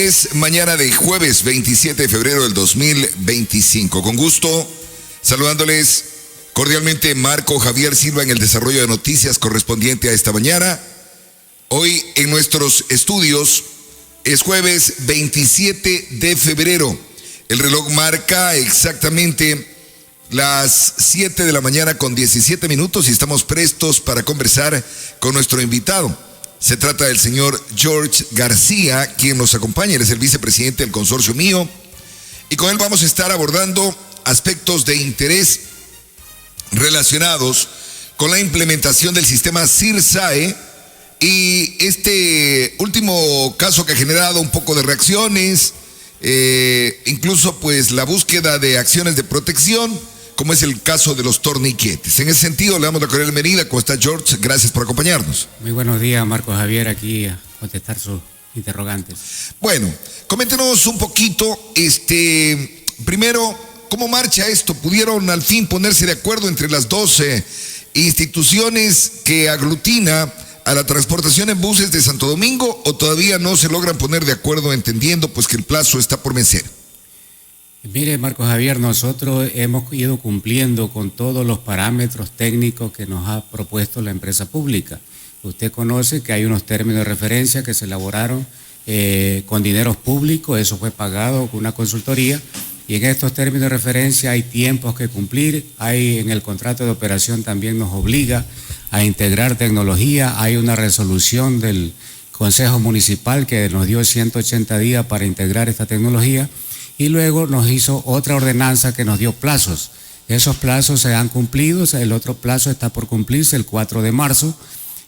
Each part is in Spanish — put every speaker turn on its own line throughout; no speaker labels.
es mañana de jueves 27 de febrero del 2025. Con gusto, saludándoles cordialmente Marco Javier Silva en el desarrollo de noticias correspondiente a esta mañana. Hoy en nuestros estudios es jueves 27 de febrero. El reloj marca exactamente las 7 de la mañana con 17 minutos y estamos prestos para conversar con nuestro invitado. Se trata del señor George García, quien nos acompaña. Él es el vicepresidente del Consorcio Mío y con él vamos a estar abordando aspectos de interés relacionados con la implementación del sistema CIRSAE y este último caso que ha generado un poco de reacciones, incluso pues la búsqueda de acciones de protección, como es el caso de los torniquetes. En ese sentido, le damos la cordial bienvenida. ¿Cómo está, George? Gracias por acompañarnos.
Muy buenos días, Marco Javier, aquí a contestar sus interrogantes.
Bueno, coméntenos un poquito, primero, ¿cómo marcha esto? ¿Pudieron al fin ponerse de acuerdo entre las 12 instituciones que aglutina a la transportación en buses de Santo Domingo o todavía no se logran poner de acuerdo, entendiendo pues que el plazo está por vencer?
Mire, Marco Javier, nosotros hemos ido cumpliendo con todos los parámetros técnicos que nos ha propuesto la empresa pública. Usted conoce que hay unos términos de referencia que se elaboraron con dineros públicos, eso fue pagado con una consultoría, y en estos términos de referencia hay tiempos que cumplir, en el contrato de operación también nos obliga a integrar tecnología, hay una resolución del Consejo Municipal que nos dio 180 días para integrar esta tecnología, y luego nos hizo otra ordenanza que nos dio plazos. Esos plazos se han cumplido, el otro plazo está por cumplirse el 4 de marzo.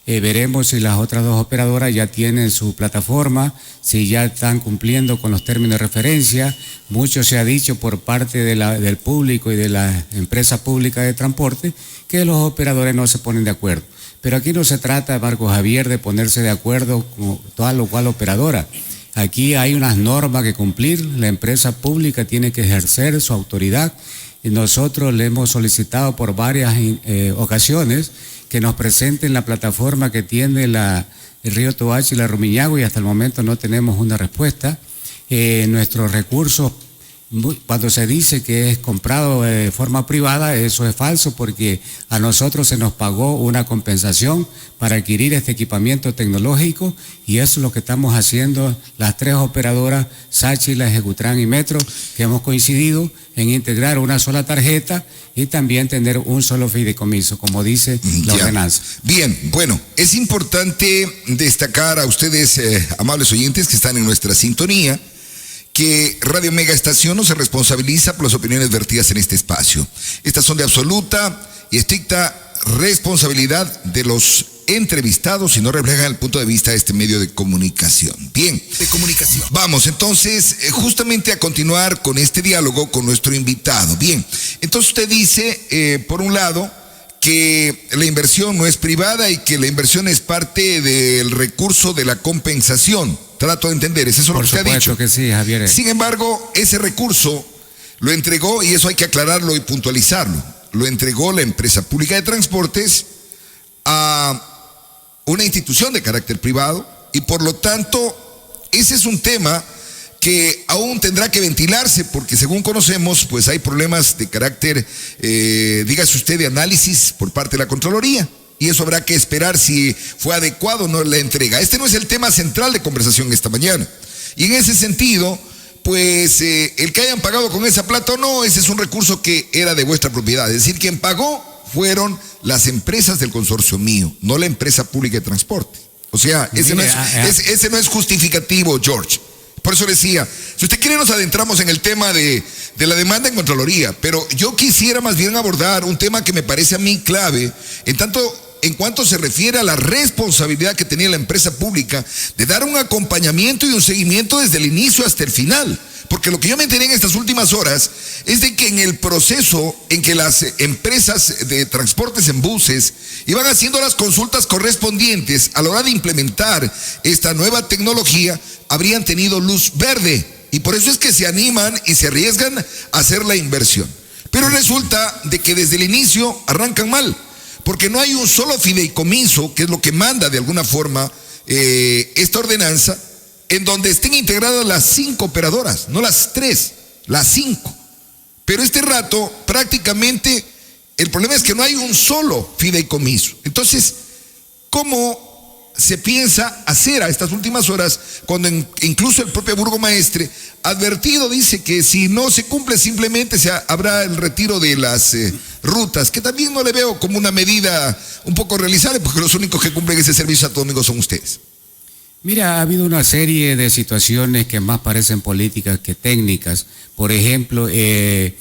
Veremos si las otras dos operadoras ya tienen su plataforma, si ya están cumpliendo con los términos de referencia. Mucho se ha dicho por parte del público y de la empresa pública de transporte que los operadores no se ponen de acuerdo. Pero aquí no se trata, Marco Javier, de ponerse de acuerdo con tal o cual operadora. Aquí hay unas normas que cumplir, la empresa pública tiene que ejercer su autoridad y nosotros le hemos solicitado por varias ocasiones que nos presenten la plataforma que tiene el río Toachi y la Rumiñahui y hasta el momento no tenemos una respuesta. Nuestros recursos, cuando se dice que es comprado de forma privada, eso es falso porque a nosotros se nos pagó una compensación para adquirir este equipamiento tecnológico y eso es lo que estamos haciendo las tres operadoras, Sachi, la Ejecutran y Metro, que hemos coincidido en integrar una sola tarjeta y también tener un solo fideicomiso, como dice la ordenanza.
Bien, bueno, es importante destacar a ustedes, amables oyentes que están en nuestra sintonía, que Radio Mega Estación no se responsabiliza por las opiniones vertidas en este espacio. Estas son de absoluta y estricta responsabilidad de los entrevistados y no reflejan el punto de vista de este medio de comunicación. Bien, vamos entonces justamente a continuar con este diálogo con nuestro invitado. Bien, entonces usted dice, por un lado, que la inversión no es privada y que la inversión es parte del recurso de la compensación. Trato de entender, ¿es eso lo que usted ha dicho?
Por supuesto que sí, Javier.
Sin embargo, ese recurso lo entregó, y eso hay que aclararlo y puntualizarlo, lo entregó la empresa pública de transportes a una institución de carácter privado y por lo tanto ese es un tema que aún tendrá que ventilarse porque según conocemos pues hay problemas de carácter, dígase usted, de análisis por parte de la Contraloría. Y eso habrá que esperar si fue adecuado o no la entrega. Este no es el tema central de conversación esta mañana. Y en ese sentido, pues el que hayan pagado con esa plata o no, ese es un recurso que era de vuestra propiedad. Es decir, quien pagó fueron las empresas del Consorcio Mío, no la empresa pública de transporte. O sea, ese no es justificativo, George. Por eso decía, si usted quiere nos adentramos en el tema de la demanda en Contraloría, pero yo quisiera más bien abordar un tema que me parece a mí clave, en cuanto se refiere a la responsabilidad que tenía la empresa pública de dar un acompañamiento y un seguimiento desde el inicio hasta el final. Porque lo que yo me enteré en estas últimas horas es de que en el proceso en que las empresas de transportes en buses iban haciendo las consultas correspondientes a la hora de implementar esta nueva tecnología, habrían tenido luz verde. Y por eso es que se animan y se arriesgan a hacer la inversión. Pero resulta de que desde el inicio arrancan mal. Porque no hay un solo fideicomiso, que es lo que manda de alguna forma esta ordenanza, en donde estén integradas las 5 operadoras, no las 3, las 5. Pero este rato prácticamente el problema es que no hay un solo fideicomiso. Entonces, ¿cómo se piensa hacer a estas últimas horas cuando incluso el propio burgomaestre advertido dice que si no se cumple simplemente habrá el retiro de las rutas, que también no le veo como una medida un poco realizable porque los únicos que cumplen ese servicio Santo Domingo son ustedes?
Mira, ha habido una serie de situaciones que más parecen políticas que técnicas. Por ejemplo, el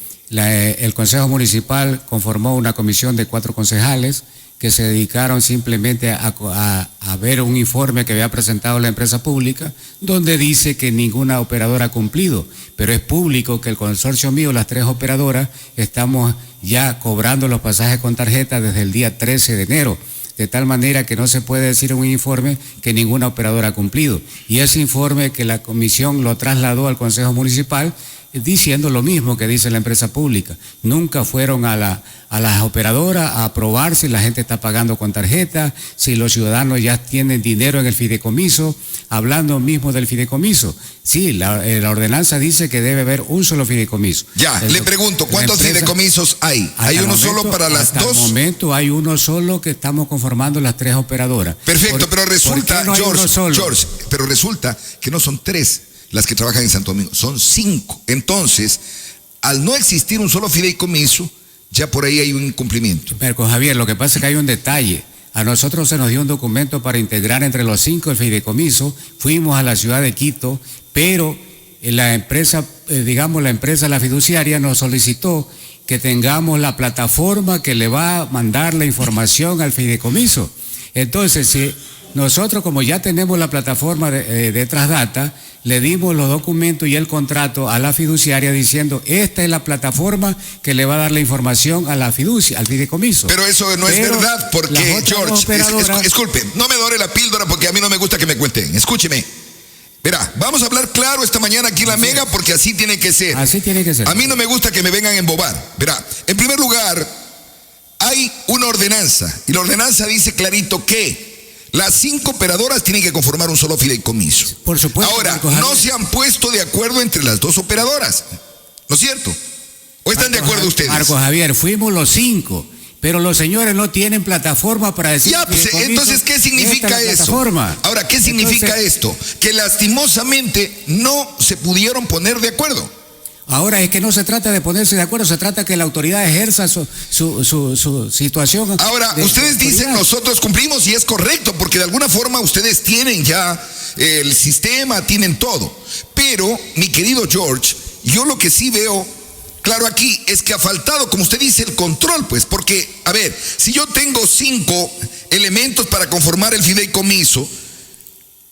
Consejo Municipal conformó una comisión de 4 concejales que se dedicaron simplemente a ver un informe que había presentado la empresa pública, donde dice que ninguna operadora ha cumplido, pero es público que el consorcio mío, las 3 operadoras, estamos ya cobrando los pasajes con tarjeta desde el día 13 de enero, de tal manera que no se puede decir en un informe que ninguna operadora ha cumplido. Y ese informe que la comisión lo trasladó al Consejo Municipal, diciendo lo mismo que dice la empresa pública. Nunca fueron a las operadoras a probar si la gente está pagando con tarjeta, si los ciudadanos ya tienen dinero en el fideicomiso, hablando mismo del fideicomiso. Sí, la ordenanza dice que debe haber un solo fideicomiso.
Ya, le pregunto, ¿cuántos fideicomisos hay? ¿Hay uno solo para las 2?
Hasta el momento hay uno solo que estamos conformando las 3 operadoras.
Perfecto, pero resulta,
¿por qué no hay uno solo?
George, pero resulta que no son 3 las que trabajan en Santo Domingo, son 5. Entonces, al no existir un solo fideicomiso, ya por ahí hay un incumplimiento.
Pero con Javier, lo que pasa es que hay un detalle. A nosotros se nos dio un documento para integrar entre los 5 el fideicomiso, fuimos a la ciudad de Quito, pero la empresa, la fiduciaria nos solicitó que tengamos la plataforma que le va a mandar la información al fideicomiso. Entonces, si nosotros, como ya tenemos la plataforma de Trasdata, le dimos los documentos y el contrato a la fiduciaria diciendo, esta es la plataforma que le va a dar la información a la fiducia, al fideicomiso.
Pero eso no es verdad, porque, George, disculpe, no me dore la píldora porque a mí no me gusta que me cuenten. Escúcheme. Verá, vamos a hablar claro esta mañana aquí en la Mega porque así tiene que ser.
Así tiene que ser.
A mí no me gusta que me vengan a embobar. Verá, en primer lugar, hay una ordenanza y la ordenanza dice clarito que las 5 operadoras tienen que conformar un solo fideicomiso.
Por supuesto.
Ahora, no se han puesto de acuerdo entre las 2 operadoras, ¿no es cierto? ¿O están de acuerdo ustedes?
Marco Javier, fuimos los 5, pero los señores no tienen plataforma para decir...
Ya, pues, entonces, ¿qué significa eso? Ahora, ¿qué significa esto? Que lastimosamente no se pudieron poner de acuerdo.
Ahora es que no se trata de ponerse de acuerdo, se trata que la autoridad ejerza su situación.
Ahora, ustedes dicen nosotros cumplimos y es correcto, porque de alguna forma ustedes tienen ya el sistema, tienen todo. Pero, mi querido George, yo lo que sí veo claro aquí es que ha faltado, como usted dice, el control, pues, porque, a ver, si yo tengo 5 elementos para conformar el fideicomiso,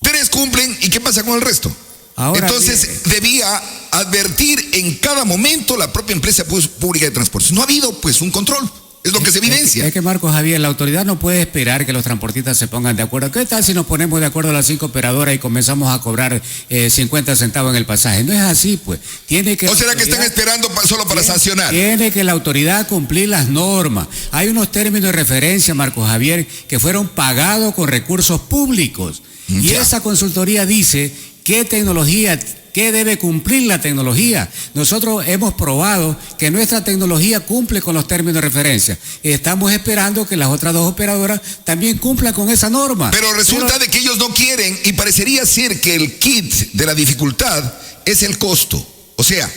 3 cumplen, ¿y qué pasa con el resto? Ahora, entonces debía advertir en cada momento la propia empresa pública de transportes. No ha habido pues un control, es lo que se evidencia.
Es que Marco Javier, la autoridad no puede esperar que los transportistas se pongan de acuerdo. ¿Qué tal si nos ponemos de acuerdo a las 5 operadoras y comenzamos a cobrar 50 centavos en el pasaje? No es así, pues.
¿O será que están esperando solo para sancionar?
Tiene que la autoridad cumplir las normas. Hay unos términos de referencia, Marco Javier, que fueron pagados con recursos públicos. Y esa consultoría dice qué tecnología, qué debe cumplir la tecnología. Nosotros hemos probado que nuestra tecnología cumple con los términos de referencia. Estamos esperando que las otras 2 operadoras también cumplan con esa norma.
Pero resulta de que ellos no quieren y parecería ser que el kit de la dificultad es el costo. O sea,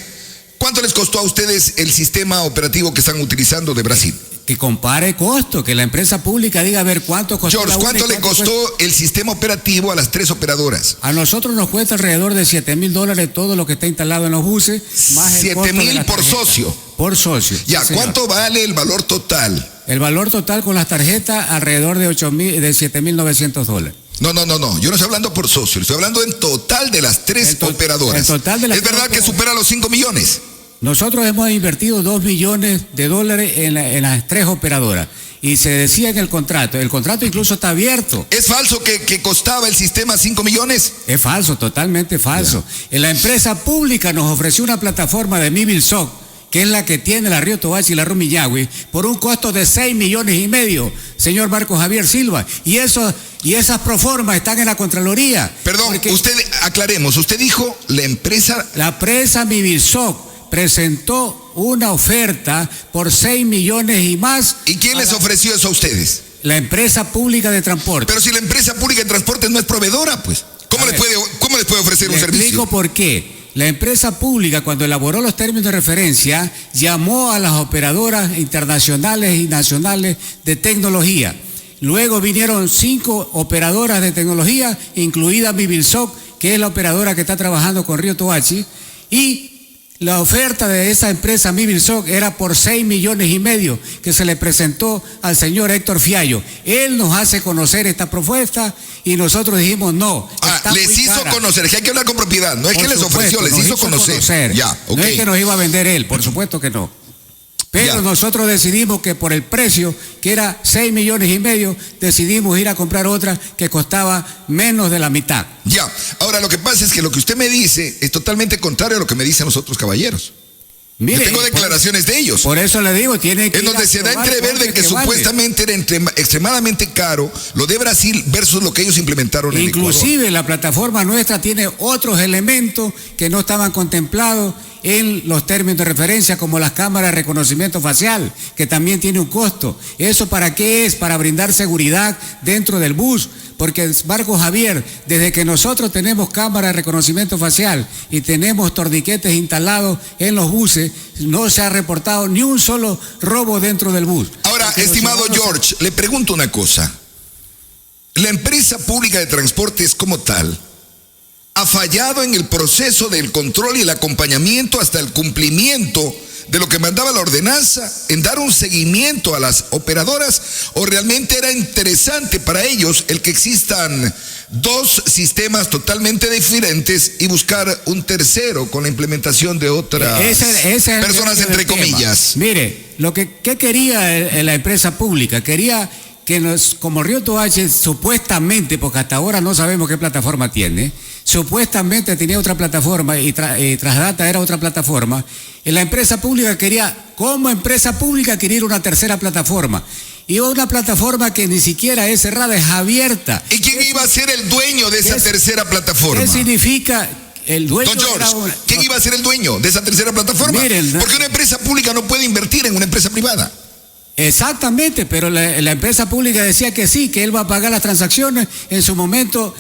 ¿cuánto les costó a ustedes el sistema operativo que están utilizando de Brasil?
Que compare costo, que la empresa pública diga a ver cuánto costó.
George, ¿cuánto le costó el sistema operativo a las 3 operadoras?
A nosotros nos cuesta alrededor de $7,000 todo lo que está instalado en los buses, más el costo de la
$7,000 por socio.
Por socio.
Ya,
sí,
¿cuánto vale el valor total?
El valor total con las tarjetas alrededor de $7,900.
No, yo no estoy hablando por socio, estoy hablando en total de las 3 operadoras.
El total de las
¿Es verdad que supera los 5 millones?
Nosotros hemos invertido $2 millones en las 3 operadoras. Y se decía en el contrato incluso está abierto.
¿Es falso que costaba el sistema 5 millones?
Es falso, totalmente falso. La empresa pública nos ofreció una plataforma de MibilSoc, que es la que tiene la Río Tobachi y la Rumiñahui, por un costo de $6,5 millones, señor Marco Javier Silva. Y eso Y esas proformas están en la Contraloría.
Perdón, aclaremos, usted dijo la empresa
Mivilsoc presentó una oferta por 6 millones y más.
¿Y quién les ofreció eso a ustedes?
La empresa pública de transporte.
Pero si la empresa pública de transporte no es proveedora, pues, ¿cómo les puede ofrecer un servicio?
Le explico por qué. La empresa pública, cuando elaboró los términos de referencia, llamó a las operadoras internacionales y nacionales de tecnología. Luego vinieron 5 operadoras de tecnología, incluida Mivilsoc, que es la operadora que está trabajando con Río Toachi, y la oferta de esa empresa Mivilsoc era por 6 millones y medio que se le presentó al señor Héctor Fiallo. Él nos hace conocer esta propuesta y nosotros dijimos no.
Les hizo conocer, que hay que hablar con propiedad, no es que les ofreció, les hizo conocer. Ya, okay.
No es que nos iba a vender él, por supuesto que no. Pero nosotros decidimos que por el precio, que era 6 millones y medio, decidimos ir a comprar otra que costaba menos de la mitad.
Ya, ahora lo que pasa es que lo que usted me dice es totalmente contrario a lo que me dicen los otros caballeros. Mire, yo tengo declaraciones de ellos.
Por eso le digo, tiene que...
En donde se da a entrever de que supuestamente era extremadamente caro lo de Brasil versus lo que ellos implementaron en Ecuador.
Inclusive la plataforma nuestra tiene otros elementos que no estaban contemplados en los términos de referencia, como las cámaras de reconocimiento facial, que también tiene un costo. ¿Eso para qué es? Para brindar seguridad dentro del bus. Porque, Marco Javier, desde que nosotros tenemos cámara de reconocimiento facial y tenemos torniquetes instalados en los buses, no se ha reportado ni un solo robo dentro del bus.
Ahora, estimado George, le pregunto una cosa. La empresa pública de transportes como tal ha fallado en el proceso del control y el acompañamiento hasta el cumplimiento de lo que mandaba la ordenanza, en dar un seguimiento a las operadoras, o realmente era interesante para ellos el que existan 2 sistemas totalmente diferentes y buscar un tercero con la implementación de otras personas, entre comillas.
Mire, ¿qué quería la empresa pública? Quería que como Río Toachi supuestamente, porque hasta ahora no sabemos qué plataforma tiene, supuestamente tenía otra plataforma y Trasdata era otra plataforma, y la empresa pública quería, como empresa pública, quería ir a una tercera plataforma. Y una plataforma que ni siquiera es cerrada, es abierta.
¿Y quién iba a ser el dueño de esa tercera plataforma?
¿Qué significa? El dueño.
Don George, ¿quién iba a ser el dueño de esa tercera plataforma? Porque una empresa pública no puede invertir en una empresa privada.
Exactamente, pero la empresa pública decía que sí, que él va a pagar las transacciones. En su momento,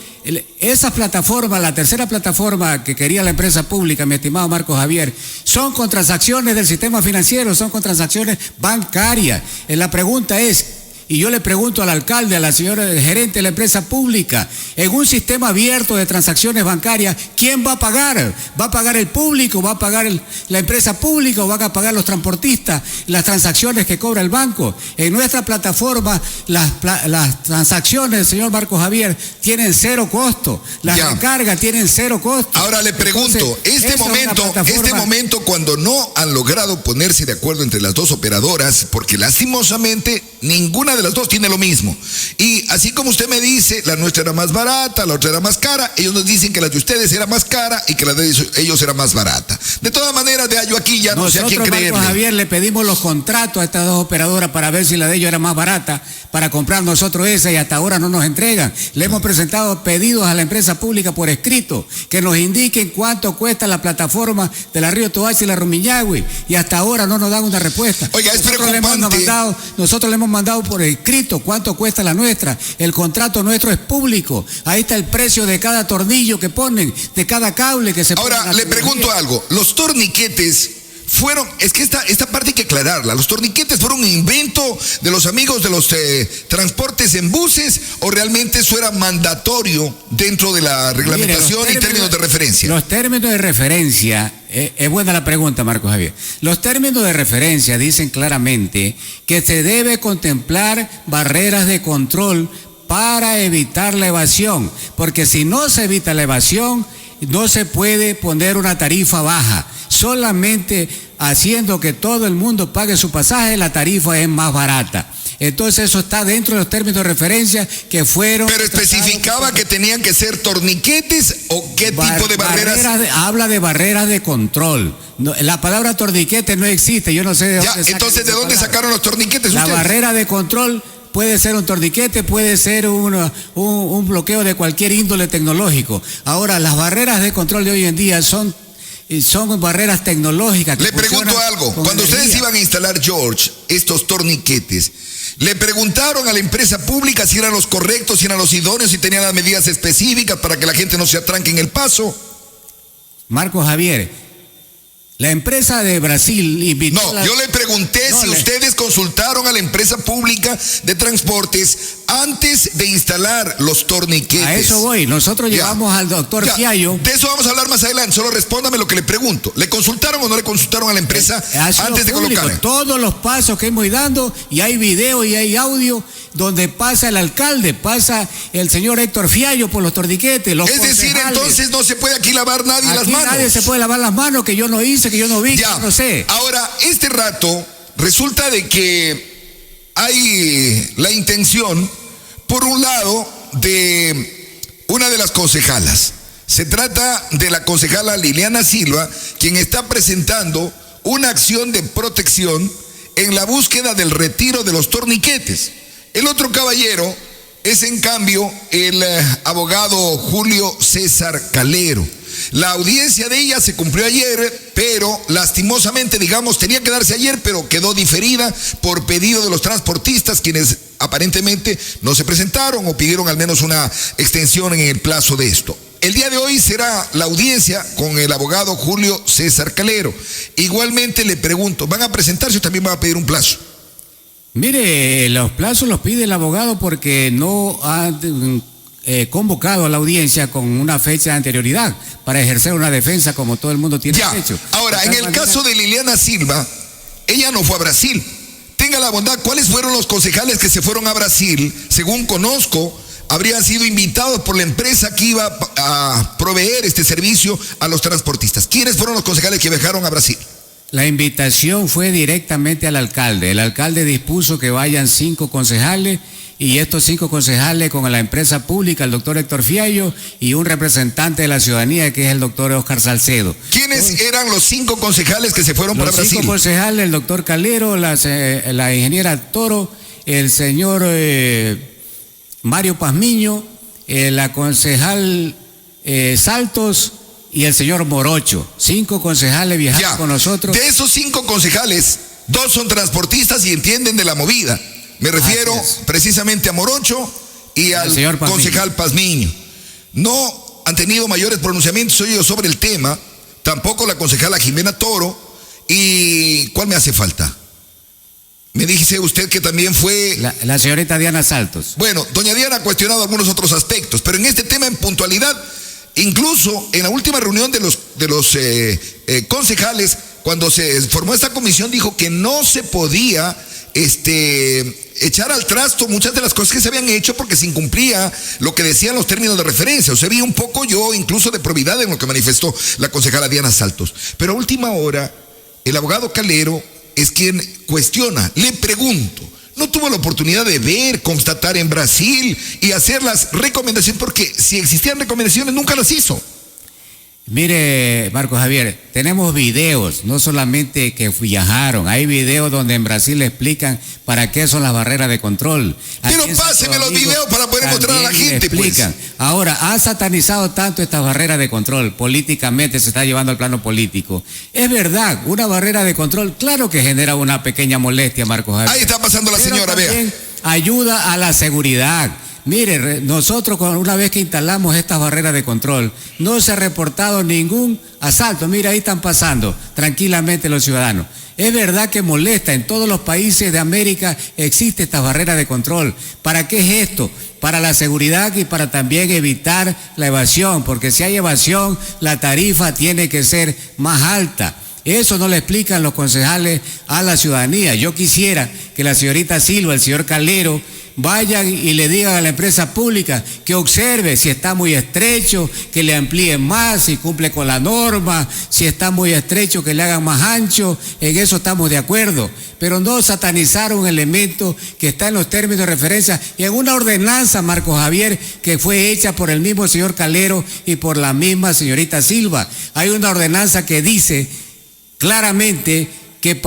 esas plataformas, la tercera plataforma que quería la empresa pública, mi estimado Marco Javier, son con transacciones del sistema financiero, son con transacciones bancarias. La pregunta es, y yo le pregunto al alcalde, a la señora gerente de la empresa pública, en un sistema abierto de transacciones bancarias, ¿quién va a pagar? ¿Va a pagar el público? ¿Va a pagar la empresa pública o van a pagar los transportistas las transacciones que cobra el banco? En nuestra plataforma, las transacciones, señor Marco Javier, tienen 0 costo. Las recargas tienen 0 costo.
Ahora le pregunto, este momento cuando no han logrado ponerse de acuerdo entre las 2 operadoras, porque lastimosamente ninguna de las 2 tiene lo mismo. Y así como usted me dice, la nuestra era más barata, la otra era más cara, ellos nos dicen que la de ustedes era más cara y que la de ellos era más barata. De todas maneras, yo aquí ya no sé a quién creerle.
Nosotros, Javier, le pedimos los contratos a estas 2 operadoras para ver si la de ellos era más barata, para comprar nosotros esa, y hasta ahora no nos entregan. Le hemos presentado pedidos a la empresa pública por escrito, que nos indiquen cuánto cuesta la plataforma de la Río Toachi y la Rumiñahui, y hasta ahora no nos dan una respuesta.
Oiga, es preocupante.
Nosotros le hemos mandado por escrito cuánto cuesta la nuestra. El contrato nuestro es público. Ahí está el precio de cada tornillo que ponen, de cada cable que se pone.
Ahora, le pregunto algo. Los torniquetes fueron, es que esta parte hay que aclararla. ¿Los torniquetes fueron un invento de los amigos de los transportes en buses, o realmente eso era mandatorio dentro de la reglamentación y términos de referencia?
Los términos de referencia, es buena la pregunta, Marco Javier. Los términos de referencia dicen claramente que se debe contemplar barreras de control para evitar la evasión, porque si no se evita la evasión, no se puede poner una tarifa baja. Solamente haciendo que todo el mundo pague su pasaje, la tarifa es más barata. Entonces eso está dentro de los términos de referencia que fueron...
¿Pero especificaba que tenían que ser torniquetes o qué tipo de barreras?
Habla de barreras de control. No, la palabra torniquete no existe, yo no sé de dónde
entonces, ¿de dónde sacaron los torniquetes
ustedes? La barrera de control puede ser un torniquete, puede ser un bloqueo de cualquier índole tecnológico. Ahora, las barreras de control de hoy en día son barreras tecnológicas.
Le pregunto algo, cuando ustedes iban a instalar, George, estos torniquetes, ¿le preguntaron a la empresa pública si eran los correctos, si eran los idóneos, si tenían las medidas específicas para que la gente no se atranque en el paso?
Marco Javier, la empresa de Brasil invitó...
No, yo le pregunté si ustedes consultaron a la empresa pública de transportes antes de instalar los torniquetes.
A eso voy. Nosotros llevamos al doctor Fiallo.
De eso vamos a hablar más adelante. Solo respóndame lo que le pregunto. ¿Le consultaron o no le consultaron a la empresa antes de colocar?
Todos los pasos que hemos ido dando, y hay video y hay audio, donde pasa el alcalde, pasa el señor Héctor Fiallo por los torniquetes, los
concejales. Es decir, entonces no se puede aquí lavar nadie las manos.
Nadie se puede lavar las manos, que yo no hice, que yo no vi, que yo no sé.
Ahora, este rato resulta de que hay la intención, por un lado, de una de las concejalas. Se trata de la concejala Liliana Silva, quien está presentando una acción de protección en la búsqueda del retiro de los torniquetes. El otro caballero es, en cambio, el abogado Julio César Calero. La audiencia de ella se cumplió ayer, pero lastimosamente, digamos, tenía que darse ayer, pero quedó diferida por pedido de los transportistas, quienes aparentemente no se presentaron o pidieron al menos una extensión en el plazo de esto. El día de hoy será la audiencia con el abogado Julio César Calero. Igualmente le pregunto, ¿van a presentarse o también van a pedir un plazo?
Mire, los plazos los pide el abogado porque no ha convocado a la audiencia con una fecha de anterioridad para ejercer una defensa como todo el mundo tiene derecho.
Ahora, en el caso de Liliana Silva, ella no fue a Brasil. Tenga la bondad, ¿cuáles fueron los concejales que se fueron a Brasil? Según conozco, habrían sido invitados por la empresa que iba a proveer este servicio a los transportistas. ¿Quiénes fueron los concejales que viajaron a Brasil?
La invitación fue directamente al alcalde. El alcalde dispuso que vayan 5 concejales, y estos 5 concejales con la empresa pública, el doctor Héctor Fiallo, y un representante de la ciudadanía, que es el doctor Oscar Salcedo.
¿Quiénes eran los 5 concejales que se fueron para Brasil?
Los 5 concejales, el doctor Calero, la ingeniera Toro, el señor Mario Pazmiño, la concejal Saltos y el señor Morocho. 5 concejales viajaron con nosotros.
De esos 5 concejales, 2 son transportistas y entienden de la movida. Me refiero precisamente a Morocho y al concejal Pazmiño. No han tenido mayores pronunciamientos ellos sobre el tema, tampoco la concejala Jimena Toro. ¿Y cuál me hace falta? Me dice usted que también fue...
La señorita Diana Saltos.
Bueno, doña Diana ha cuestionado algunos otros aspectos, pero en este tema en puntualidad, incluso en la última reunión de los concejales, cuando se formó esta comisión, dijo que no se podía echar al trasto muchas de las cosas que se habían hecho porque se incumplía lo que decían los términos de referencia. O sea, vi un poco yo incluso de probidad en lo que manifestó la concejala Diana Saltos. Pero a última hora, el abogado Calero es quien cuestiona. Le pregunto, ¿no tuvo la oportunidad de ver, constatar en Brasil y hacer las recomendaciones? Porque si existían recomendaciones, nunca las hizo.
Mire, Marco Javier, tenemos videos, no solamente que viajaron, hay videos donde en Brasil le explican para qué son las barreras de control.
Pero páseme los videos para poder encontrar a la gente, pues.
Ahora, ha satanizado tanto estas barreras de control, políticamente se está llevando al plano político. Es verdad, una barrera de control, claro que genera una pequeña molestia, Marco Javier.
Ahí está pasando la señora, vea.
Ayuda a la seguridad. Mire, nosotros una vez que instalamos estas barreras de control, no se ha reportado ningún asalto. Mire, ahí están pasando tranquilamente los ciudadanos. Es verdad que molesta, en todos los países de América existe esta barrera de control. ¿Para qué es esto? Para la seguridad y para también evitar la evasión, porque si hay evasión, la tarifa tiene que ser más alta. Eso no le explican los concejales a la ciudadanía. Yo quisiera que la señorita Silva, el señor Calero, vayan y le digan a la empresa pública que observe si está muy estrecho, que le amplíen más, si cumple con la norma, si está muy estrecho, que le hagan más ancho. En eso estamos de acuerdo, pero no satanizar un elemento que está en los términos de referencia y en una ordenanza, Marco Javier, que fue hecha por el mismo señor Calero y por la misma señorita Silva. Hay una ordenanza que dice claramente que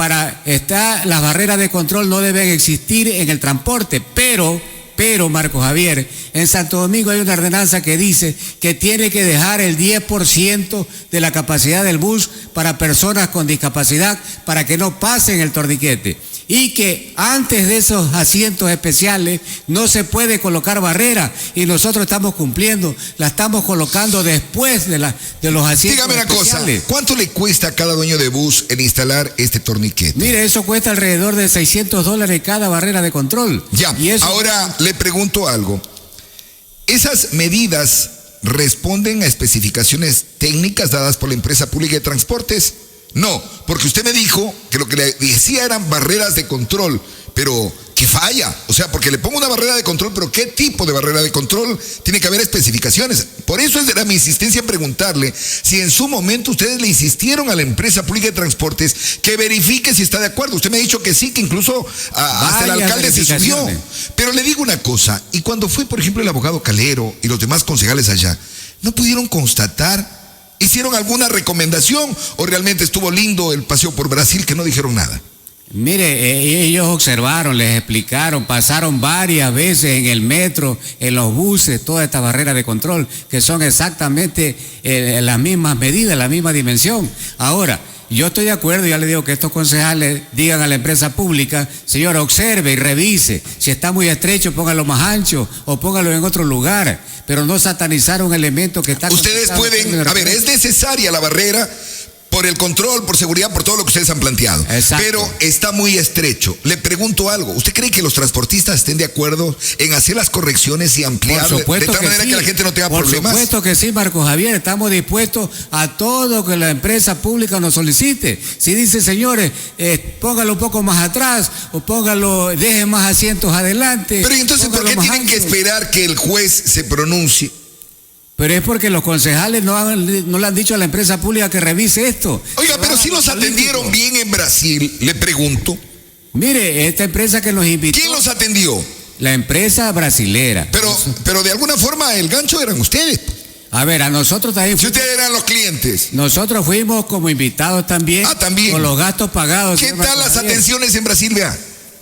las barreras de control no deben existir en el transporte, pero Marco Javier, en Santo Domingo hay una ordenanza que dice que tiene que dejar el 10% de la capacidad del bus para personas con discapacidad para que no pasen el torniquete. Y que antes de esos asientos especiales no se puede colocar barrera, y nosotros estamos cumpliendo, la estamos colocando después de los asientos
Dígame una
especiales.
cosa, ¿cuánto le cuesta a cada dueño de bus el instalar este torniquete?
Mire, eso cuesta alrededor de $600 cada barrera de control.
Ya,
y eso...
ahora le pregunto algo. ¿Esas medidas responden a especificaciones técnicas dadas por la empresa pública de transportes? No, porque usted me dijo que lo que le decía eran barreras de control, pero que falla. O sea, porque le pongo una barrera de control, pero ¿qué tipo de barrera de control? Tiene que haber especificaciones. Por eso era mi insistencia en preguntarle si en su momento ustedes le insistieron a la empresa pública de transportes que verifique si está de acuerdo. Usted me ha dicho que sí, que incluso hasta el alcalde se subió. Pero le digo una cosa, y cuando fue, por ejemplo, el abogado Calero y los demás concejales allá, ¿no pudieron constatar? ¿Hicieron alguna recomendación o realmente estuvo lindo el paseo por Brasil que no dijeron nada?
Mire, ellos observaron, les explicaron, pasaron varias veces en el metro, en los buses, toda esta barrera de control, que son exactamente las mismas medidas, la misma dimensión. Ahora, yo estoy de acuerdo, ya le digo que estos concejales digan a la empresa pública, señora, observe y revise, si está muy estrecho, póngalo más ancho o póngalo en otro lugar, pero no satanizar un elemento que está...
Ustedes pueden, a ver, es necesaria la barrera por el control, por seguridad, por todo lo que ustedes han planteado.
Exacto.
Pero está muy estrecho. Le pregunto algo, ¿usted cree que los transportistas estén de acuerdo en hacer las correcciones y ampliar de tal manera que la gente no tenga problemas?
Por supuesto que sí, Marco Javier, estamos dispuestos a todo que la empresa pública nos solicite. Si dice, señores, póngalo un poco más atrás o deje más asientos adelante.
Pero entonces, ¿por qué tienen que esperar que el juez se pronuncie?
Pero es porque los concejales no le han dicho a la empresa pública que revise esto.
Oiga, pero si los atendieron bien en Brasil, le pregunto.
Mire, esta empresa que nos invitó...
¿Quién los atendió?
La empresa brasilera.
Pero de alguna forma el gancho eran ustedes.
A ver, a nosotros también...
Si ustedes eran los clientes.
Nosotros fuimos como invitados también.
Ah, también.
Con los gastos pagados.
¿Qué tal las atenciones en Brasil, vea?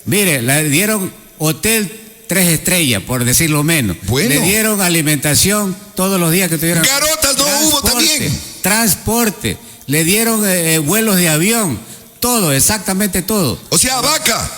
Mire, le dieron hotel 3 estrellas, por decirlo menos.
Bueno.
Le dieron alimentación todos los días que tuvieron.
Garotas no hubo también.
Transporte. Le dieron vuelos de avión. Todo, exactamente todo.
O sea, vaca.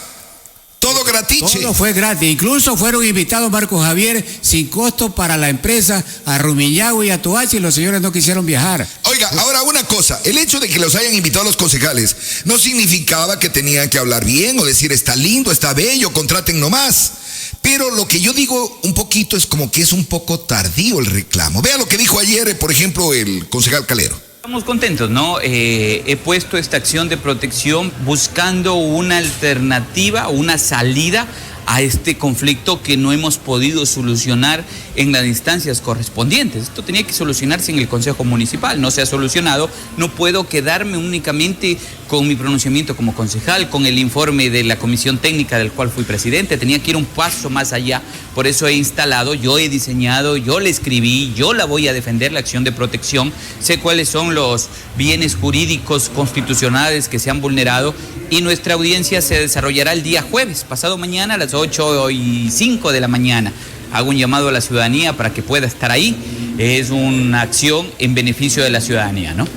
Todo gratiche.
Todo fue gratis. Incluso fueron invitados, Marco Javier, sin costo para la empresa, a Rumiñahui y a Toachi, y los señores no quisieron viajar.
Oiga, ahora una cosa, el hecho de que los hayan invitado a los concejales no significaba que tenían que hablar bien o decir está lindo, está bello, contraten nomás. Pero lo que yo digo un poquito es como que es un poco tardío el reclamo. Vea lo que dijo ayer, por ejemplo, el concejal Calero.
Estamos contentos, ¿no? He puesto esta acción de protección buscando una alternativa, una salida a este conflicto que no hemos podido solucionar en las instancias correspondientes. Esto tenía que solucionarse en el Consejo Municipal, no se ha solucionado. No puedo quedarme únicamente con mi pronunciamiento como concejal, con el informe de la comisión técnica del cual fui presidente. Tenía que ir un paso más allá, por eso he instalado, yo he diseñado, yo le escribí, yo la voy a defender, la acción de protección. Sé cuáles son los bienes jurídicos constitucionales que se han vulnerado y nuestra audiencia se desarrollará el día jueves, pasado mañana a las 8:05 de la mañana. Hago un llamado a la ciudadanía para que pueda estar ahí. Es una acción en beneficio de la ciudadanía, ¿no?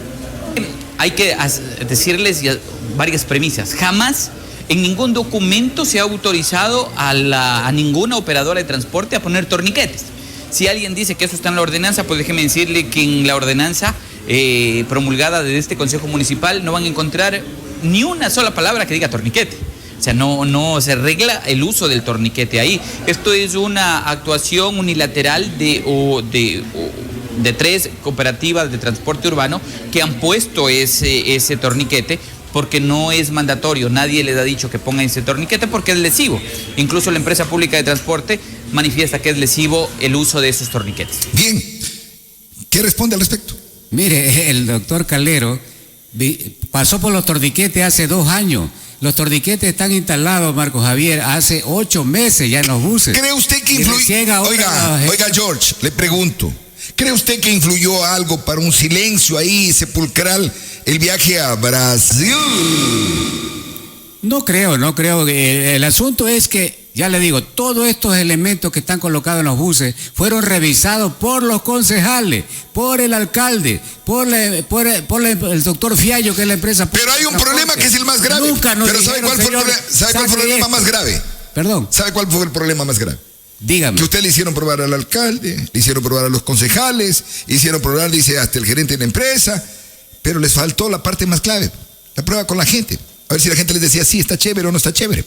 Hay que decirles varias premisas. Jamás en ningún documento se ha autorizado a ninguna operadora de transporte a poner torniquetes. Si alguien dice que eso está en la ordenanza, pues déjeme decirle que en la ordenanza promulgada desde este Consejo Municipal no van a encontrar ni una sola palabra que diga torniquete. O sea, no se regla el uso del torniquete ahí. Esto es una actuación unilateral de 3 cooperativas de transporte urbano que han puesto ese torniquete porque no es mandatorio. Nadie les ha dicho que pongan ese torniquete porque es lesivo. Incluso la empresa pública de transporte manifiesta que es lesivo el uso de esos torniquetes.
Bien, ¿qué responde al respecto?
Mire, el doctor Calero pasó por los torniquetes hace 2 años. Los torniquetes están instalados, Marco Javier, hace 8 meses ya en los buses.
¿Cree usted que influyó? Oiga, George, le pregunto. ¿Cree usted que influyó algo para un silencio ahí sepulcral el viaje a Brasil.
No creo. El asunto es que, ya le digo, todos estos elementos que están colocados en los buses fueron revisados por los concejales, por el alcalde, por el doctor Fiallo, que es la empresa.
Pero hay un problema que es el más grave. Pero ¿sabe cuál fue el problema más grave?
Perdón.
¿Sabe cuál fue el problema más grave?
Dígame.
Que usted le hicieron probar al alcalde, le hicieron probar a los concejales, hicieron probar, dice, hasta el gerente de la empresa, pero les faltó la parte más clave, la prueba con la gente. A ver si la gente les decía, sí, está chévere o no está chévere.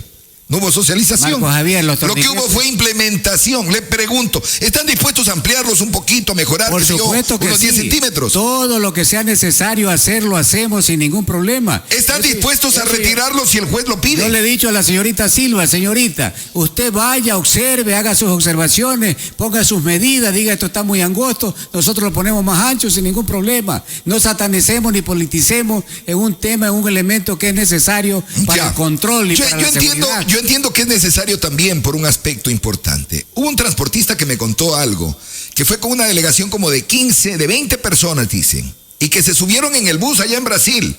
No hubo socialización.
Marco Javier,
lo que hubo fue implementación. Le pregunto, ¿están dispuestos a ampliarlos un poquito, a mejorar?
Por supuesto que
unos 10 centímetros.
Todo lo que sea necesario hacerlo, hacemos sin ningún problema.
¿Están dispuestos a retirarlos si el juez lo pide?
Yo le he dicho a la señorita Silva, señorita, usted vaya, observe, haga sus observaciones, ponga sus medidas, diga esto está muy angosto, nosotros lo ponemos más ancho sin ningún problema. No satanicemos ni politicemos en un tema, en un elemento que es necesario para el control y para la seguridad.
Yo entiendo que es necesario también por un aspecto importante. Hubo un transportista que me contó algo, que fue con una delegación como de 20 personas, dicen, y que se subieron en el bus allá en Brasil.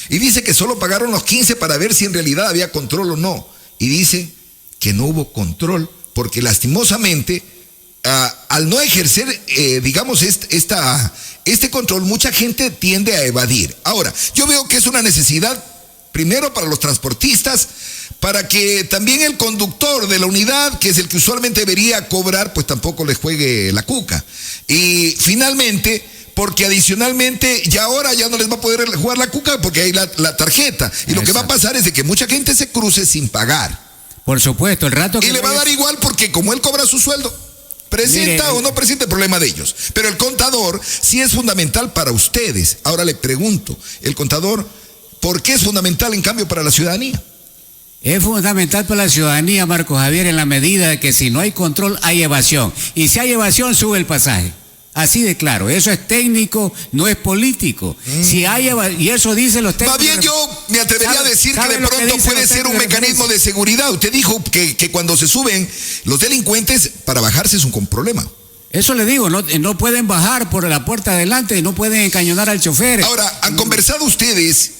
Y dice que solo pagaron los 15 para ver si en realidad había control o no. Y dice que no hubo control, porque lastimosamente, al no ejercer, digamos, este control, mucha gente tiende a evadir. Ahora, yo veo que es una necesidad, primero para los transportistas, para que también el conductor de la unidad, que es el que usualmente debería cobrar, pues tampoco les juegue la cuca. Y finalmente, porque adicionalmente ya ahora ya no les va a poder jugar la cuca porque hay la tarjeta. Y lo que va a pasar es de que mucha gente se cruce sin pagar.
Por supuesto, el rato que...
Y le va a dar igual porque como él cobra su sueldo, presenta o no presenta, el problema de ellos. Pero el contador sí es fundamental para ustedes. Ahora le pregunto, el contador, ¿por qué es fundamental en cambio para la ciudadanía?
Es fundamental para la ciudadanía, Marco Javier, en la medida de que si no hay control, hay evasión. Y si hay evasión, sube el pasaje. Así de claro. Eso es técnico, no es político. Si hay y eso dicen los técnicos.
Más bien yo me atrevería a decir que de pronto puede ser un mecanismo de seguridad. Usted dijo que cuando se suben los delincuentes, para bajarse es un problema.
Eso le digo, no pueden bajar por la puerta de adelante, no pueden encañonar al chofer.
Ahora, han conversado ustedes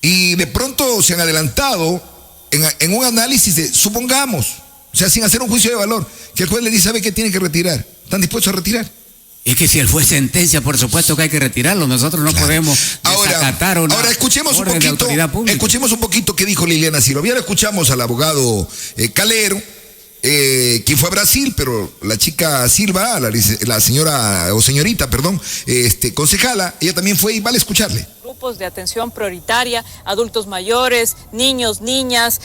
y de pronto se han adelantado en un análisis de, supongamos, o sea, sin hacer un juicio de valor, que el juez le dice, ¿sabe qué tiene que retirar? ¿Están dispuestos a retirar?
Es que si el juez sentencia, por supuesto que hay que retirarlo. Nosotros no podemos desacatar una
ahora escuchemos un
orden de
poquito,
autoridad pública.
Escuchemos un poquito qué dijo Liliana Silva. Ya lo escuchamos al abogado Calero, quien fue a Brasil, pero la chica Silva, la señora, o señorita, perdón, concejala, ella también fue y vale escucharle.
Grupos de atención prioritaria, adultos mayores, niños, niñas,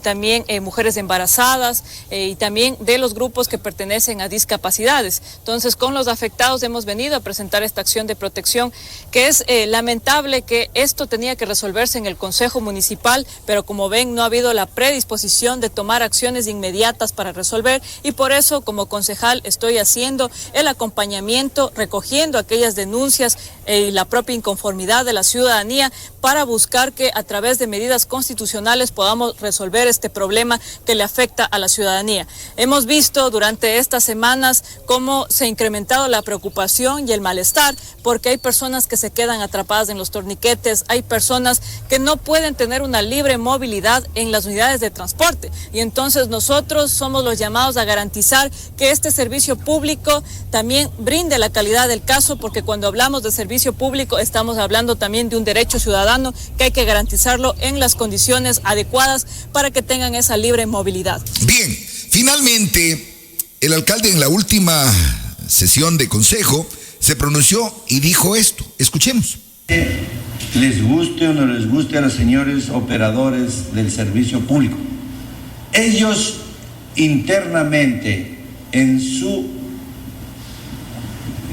también mujeres embarazadas y también de los grupos que pertenecen a discapacidades. Entonces, con los afectados hemos venido a presentar esta acción de protección, que es lamentable que esto tenía que resolverse en el Consejo Municipal, pero como ven, no ha habido la predisposición de tomar acciones inmediatas para resolver, y por eso, como concejal, estoy haciendo el acompañamiento, recogiendo aquellas denuncias y la propia inconformidad de la ciudadanía para buscar que a través de medidas constitucionales podamos resolver este problema que le afecta a la ciudadanía. Hemos visto durante estas semanas cómo se ha incrementado la preocupación y el malestar porque hay personas que se quedan atrapadas en los torniquetes, hay personas que no pueden tener una libre movilidad en las unidades de transporte, y entonces nosotros somos los llamados a garantizar que este servicio público también brinde la calidad del caso, porque cuando hablamos de servicio público estamos hablando también de un derecho ciudadano que hay que garantizarlo en las condiciones adecuadas para que tengan esa libre movilidad.
Bien, finalmente el alcalde en la última sesión de consejo se pronunció y dijo esto. Escuchemos.
Les guste o no les guste a los señores operadores del servicio público, ellos internamente, en su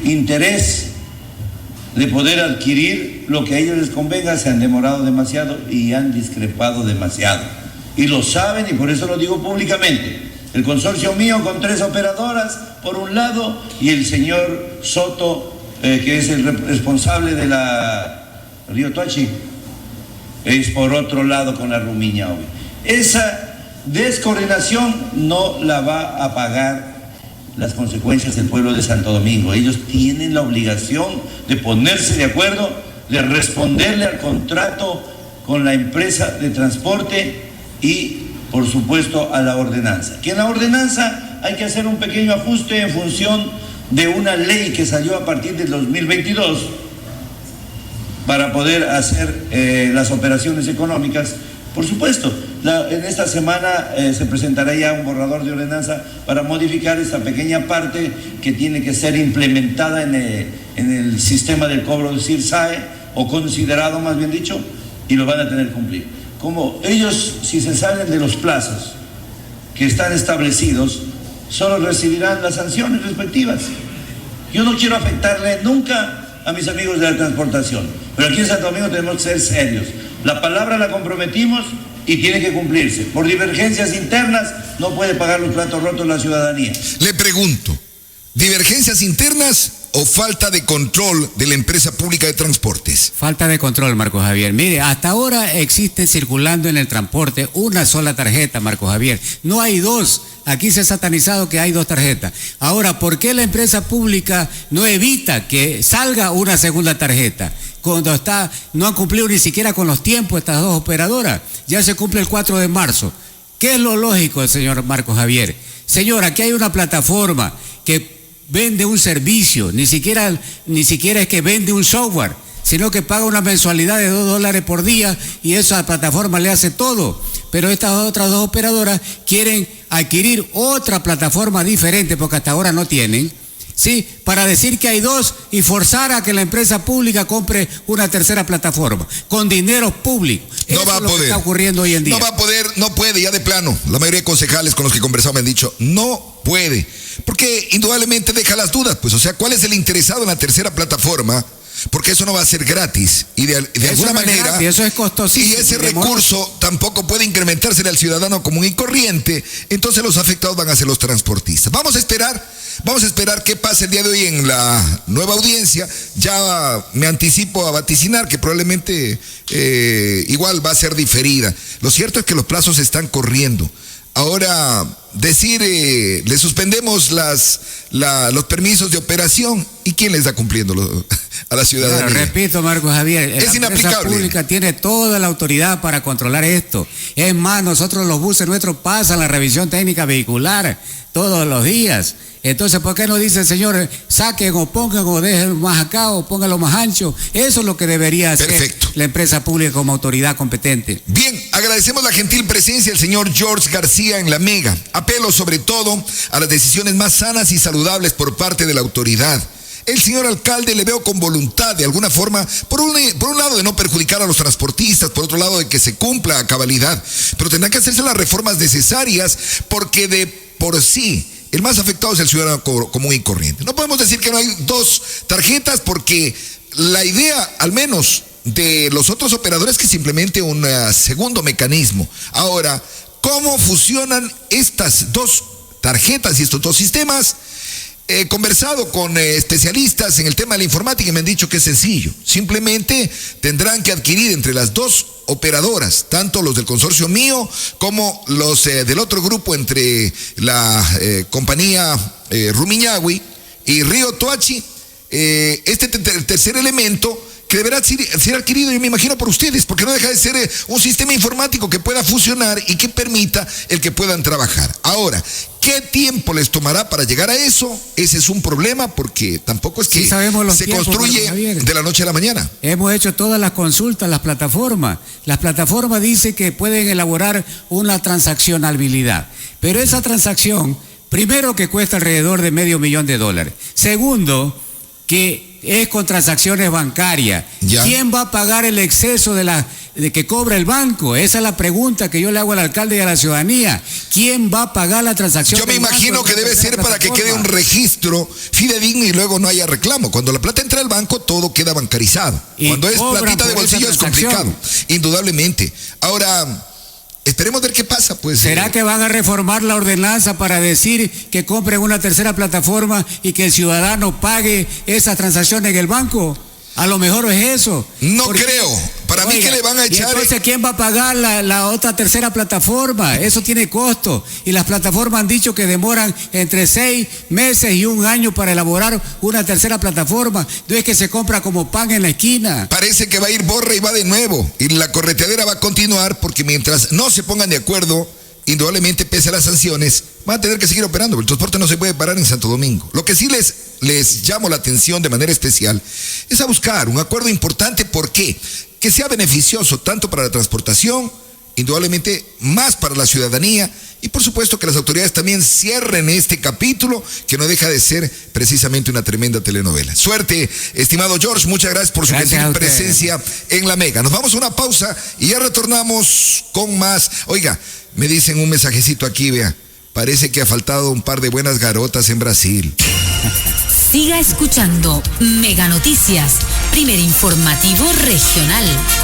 interés de poder adquirir lo que a ellos les convenga, se han demorado demasiado y han discrepado demasiado. Y lo saben, y por eso lo digo públicamente. El consorcio mío con 3 operadoras, por un lado, y el señor Soto, que es el responsable de la Río Toachi, es por otro lado con la Rumiña, obvio. Esa descoordinación no la va a pagar las consecuencias del pueblo de Santo Domingo. Ellos tienen la obligación de ponerse de acuerdo de responderle al contrato con la empresa de transporte y, por supuesto, a la ordenanza. Que en la ordenanza hay que hacer un pequeño ajuste en función de una ley que salió a partir del 2022 para poder hacer las operaciones económicas. Por supuesto, en esta semana se presentará ya un borrador de ordenanza para modificar esta pequeña parte que tiene que ser implementada en el sistema del cobro del CIRSAE, o considerado más bien dicho, y lo van a tener que cumplir. Como ellos, si se salen de los plazos que están establecidos, solo recibirán las sanciones respectivas. Yo no quiero afectarle nunca a mis amigos de la transportación, pero aquí en Santo Domingo tenemos que ser serios. La palabra la comprometimos y tiene que cumplirse. Por divergencias internas no puede pagar los platos rotos la ciudadanía.
Le pregunto, ¿divergencias internas o falta de control de la empresa pública de transportes?
Falta de control, Marco Javier. Mire, hasta ahora existe circulando en el transporte una sola tarjeta, Marco Javier. No hay dos. Aquí se ha satanizado que hay dos tarjetas. Ahora, ¿por qué la empresa pública no evita que salga una segunda tarjeta? Cuando no han cumplido ni siquiera con los tiempos estas dos operadoras. Ya se cumple el 4 de marzo. ¿Qué es lo lógico, señor Marco Javier? Señor, aquí hay una plataforma que vende un servicio, ni siquiera es que vende un software, sino que paga una mensualidad de $2 por día y esa plataforma le hace todo. Pero estas otras dos operadoras quieren adquirir otra plataforma diferente porque hasta ahora no tienen, ¿sí? Para decir que hay dos y forzar a que la empresa pública compre una tercera plataforma con dinero público.
No va a poder.
Que está ocurriendo hoy en día.
No va a poder, no puede, ya de plano. La mayoría de concejales con los que he conversado me han dicho, no puede. Porque indudablemente deja las dudas, pues, o sea, ¿cuál es el interesado en la tercera plataforma? Porque eso no va a ser gratis y de alguna manera
gratis, eso es costosísimo,
y ese recurso tampoco puede incrementársele al ciudadano común y corriente. Entonces los afectados van a ser los transportistas. Vamos a esperar qué pasa el día de hoy en la nueva audiencia. Ya me anticipo a vaticinar que probablemente igual va a ser diferida. Lo cierto es que los plazos están corriendo. Ahora, decir, le suspendemos los permisos de operación, ¿y quién les está cumpliendo a la ciudadanía?
Claro, repito, Marco Javier,
es
la
inaplicable.
empresa pública tiene toda la autoridad para controlar esto. Es más, nosotros los buses nuestros pasan la revisión técnica vehicular todos los días. Entonces, ¿por qué no dicen, señor, saquen o pongan o dejen más acá o pónganlo más ancho? Eso es lo que debería hacer la empresa pública como autoridad competente.
Bien, agradecemos la gentil presencia del señor George García en la Mega. Apelo sobre todo a las decisiones más sanas y saludables por parte de la autoridad. El señor alcalde le veo con voluntad, de alguna forma, por un lado de no perjudicar a los transportistas, por otro lado de que se cumpla a cabalidad, pero tendrán que hacerse las reformas necesarias porque de por sí el más afectado es el ciudadano común y corriente. No podemos decir que no hay dos tarjetas porque la idea, al menos, de los otros operadores es que simplemente un segundo mecanismo. Ahora, ¿cómo funcionan estas dos tarjetas y estos dos sistemas? He conversado con especialistas en el tema de la informática y me han dicho que es sencillo. Simplemente tendrán que adquirir entre las dos operadoras, tanto los del consorcio mío como los del otro grupo entre la compañía Rumiñahui y Río Toachi, este tercer elemento que deberá ser adquirido, yo me imagino, por ustedes, porque no deja de ser un sistema informático que pueda funcionar y que permita el que puedan trabajar. Ahora, ¿qué tiempo les tomará para llegar a eso? Ese es un problema porque tampoco es que se construye de la noche a la mañana.
Hemos hecho todas las consultas, las plataformas. Las plataformas dicen que pueden elaborar una transaccionabilidad, pero esa transacción, primero, que cuesta alrededor de $500,000. Segundo, que es con transacciones bancarias. ¿Ya? ¿Quién va a pagar el exceso de que cobra el banco? Esa es la pregunta que yo le hago al alcalde y a la ciudadanía. ¿Quién va a pagar la transacción?
Yo me imagino que debe ser para que quede un registro fidedigno y luego no haya reclamo. Cuando la plata entra al banco, todo queda bancarizado. Cuando es platita de bolsillo es complicado, indudablemente. Ahora, esperemos ver qué pasa, pues.
¿Será que van a reformar la ordenanza para decir que compren una tercera plataforma y que el ciudadano pague esa transacción en el banco? A lo mejor es eso.
No creo. Para mí que le van a echar...
¿Y entonces quién va a pagar la otra tercera plataforma? Eso tiene costo. Y las plataformas han dicho que demoran entre 6 meses y 1 año para elaborar una tercera plataforma. No es que se compra como pan en la esquina.
Parece que va a ir borra y va de nuevo. Y la correteadera va a continuar porque mientras no se pongan de acuerdo, indudablemente pese a las sanciones, van a tener que seguir operando. El transporte no se puede parar en Santo Domingo. Lo que sí les llamo la atención de manera especial es a buscar un acuerdo importante. ¿Por qué? Que sea beneficioso tanto para la transportación, indudablemente más para la ciudadanía, y por supuesto que las autoridades también cierren este capítulo que no deja de ser precisamente una tremenda telenovela. Suerte, estimado George, muchas gracias por su gentil presencia en la Mega. Nos vamos a una pausa y ya retornamos con más. Oiga, me dicen un mensajecito aquí, vea, parece que ha faltado un par de buenas garotas en Brasil.
Siga escuchando Mega Noticias, primer informativo regional.